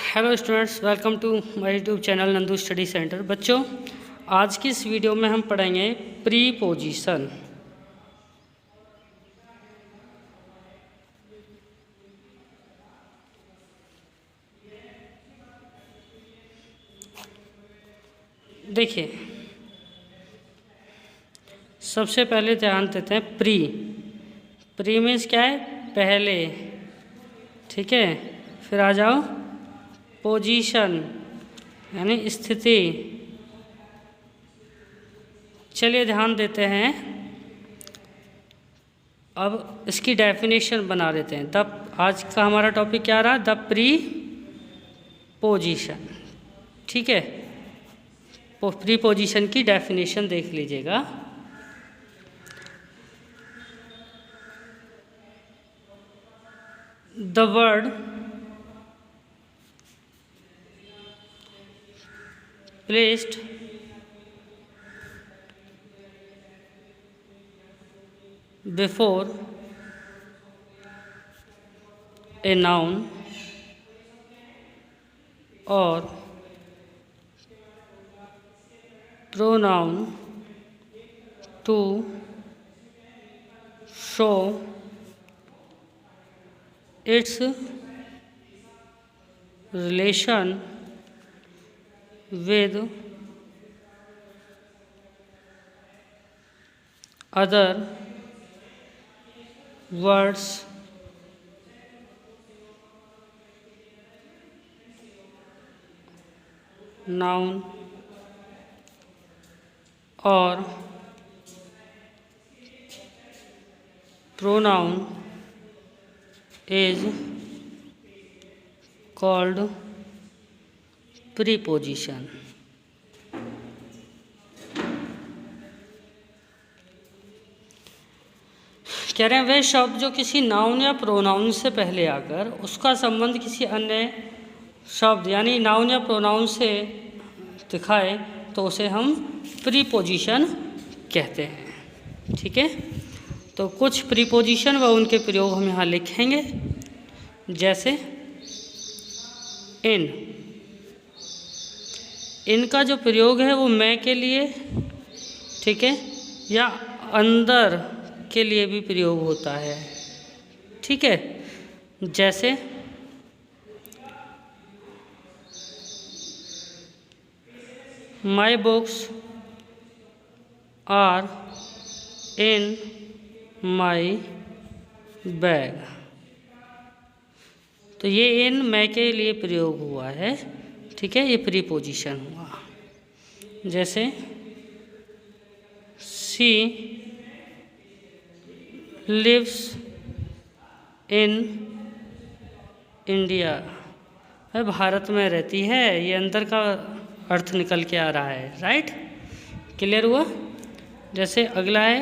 Hello students, welcome to my YouTube channel Nandu study centre. बच्चों, आज की इस वीडियो में हम पढ़ेंगे प्रीपोजिशन। देखिए, सबसे पहले ध्यान देते हैं प्री मीन्स क्या है? पहले। ठीक है, फिर आ जाओ पोजीशन यानी स्थिति। चलिए ध्यान देते हैं, अब इसकी डेफिनेशन बना देते हैं। आज का हमारा टॉपिक क्या रहा? The pre position. ठीक है, प्री पोजीशन की डेफिनेशन देख लीजिएगा। The word placed before a noun or pronoun to show its relation with other words noun or pronoun is called preposition। कह रहे हैं वे शब्द जो किसी नाउन या प्रोनाउन से पहले आकर उसका संबंध किसी अन्य शब्द यानी नाउन या प्रोनाउन से दिखाए तो उसे हम प्रीपोजिशन कहते हैं। ठीक है, तो कुछ प्रीपोजिशन व उनके प्रयोग हम यहाँ लिखेंगे। जैसे इनका जो प्रयोग है वो मैं के लिए, ठीक है, या अंदर के लिए भी प्रयोग होता है। ठीक है, जैसे my books are in my bag. तो ये इन मैं के लिए प्रयोग हुआ है। ठीक है, ये प्रीपोजिशन हुआ। जैसे सी लिव्स इन इंडिया, वह भारत में रहती है। ये अंदर का अर्थ निकल के आ रहा है। राइट, क्लियर हुआ? जैसे अगला है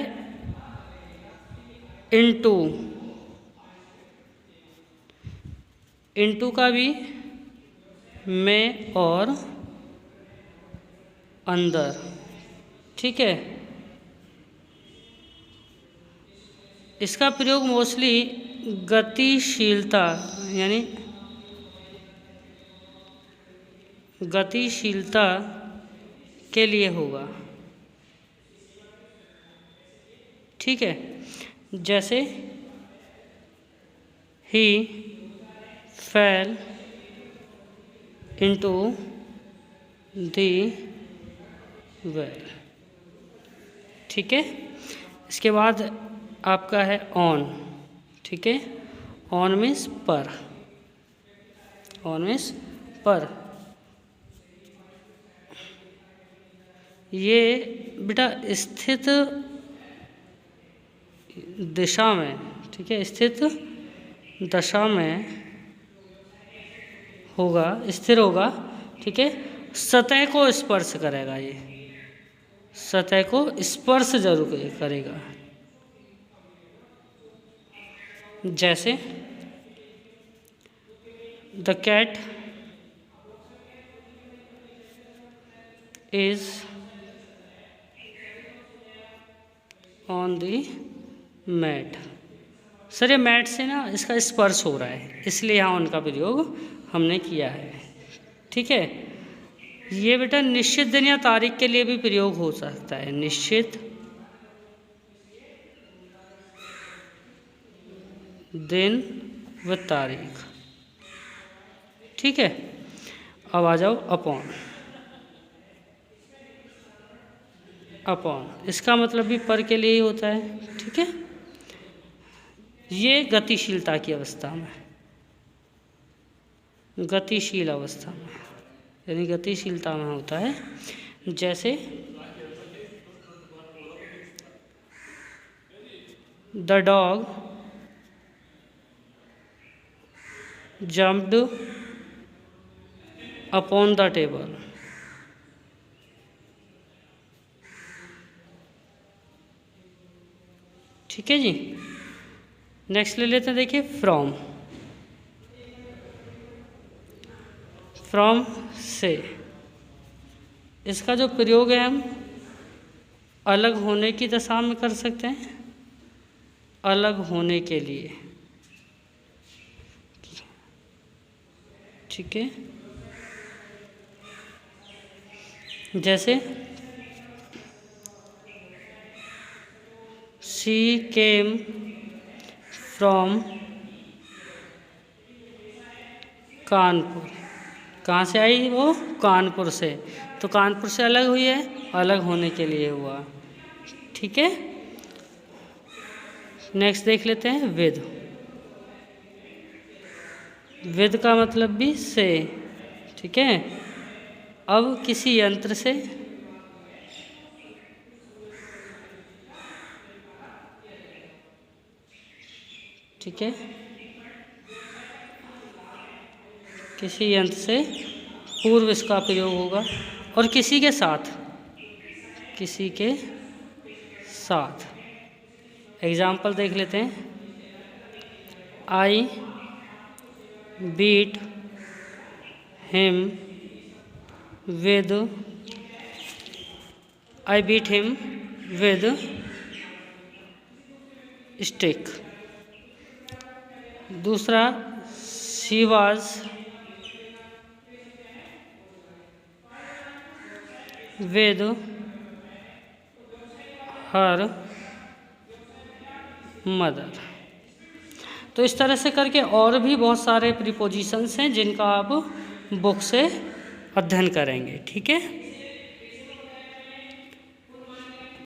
इनटू का भी मैं और अंदर। ठीक है, इसका प्रयोग मोस्टली गतिशीलता यानी गतिशीलता के लिए होगा। ठीक है, जैसे ही फेल इनटू द वेल। ठीक है, इसके बाद आपका है ऑन। ठीक है, ऑन मीन्स पर। ऑन मीन्स पर। ये बेटा स्थित दिशा में, ठीक है, स्थित दशा में होगा, स्थिर होगा। ठीक है, सतह को स्पर्श करेगा। ये सतह को स्पर्श जरूर करेगा। जैसे the cat is on the mat. Sir, ये मैट से ना इसका स्पर्श हो रहा है, इसलिए यहाँ उनका प्रयोग हमने किया है। ठीक है। ये बेटा निश्चित दिन या तारीख के लिए भी प्रयोग हो सकता है, निश्चित दिन व तारीख। ठीक है। अब आ जाओ अपॉन। अपॉन इसका मतलब भी पर के लिए ही होता है। ठीक है। ये गतिशीलता की अवस्था में, गतिशील अवस्था में, यानी गतिशीलता में होता है। जैसे the dog jumped upon the table. ठीक है जी। नेक्स्ट ले लेते हैं, देखिए फ्रॉम। फ्रॉम से, इसका जो प्रयोग है हम अलग होने की दशा में कर सकते हैं, अलग होने के लिए। ठीक है। जैसे शी केम फ्रॉम कानपुर। कहाँ से आई वो? कानपुर से। तो कानपुर से अलग हुई है, अलग होने के लिए हुआ। ठीक है। नेक्स्ट देख लेते हैं विद। विद का मतलब भी से। ठीक है। अब किसी यंत्र से, ठीक है, किसी यंत्र से पूर्व इसका प्रयोग होगा। और किसी के साथ, किसी के साथ। एग्जाम्पल देख लेते हैं। I beat him with, I beat him with stick. दूसरा, she was with her mother. तो इस तरह से करके और भी बहुत सारे प्रीपोजिशंस हैं जिनका आप बुक से अध्ययन करेंगे। ठीक है।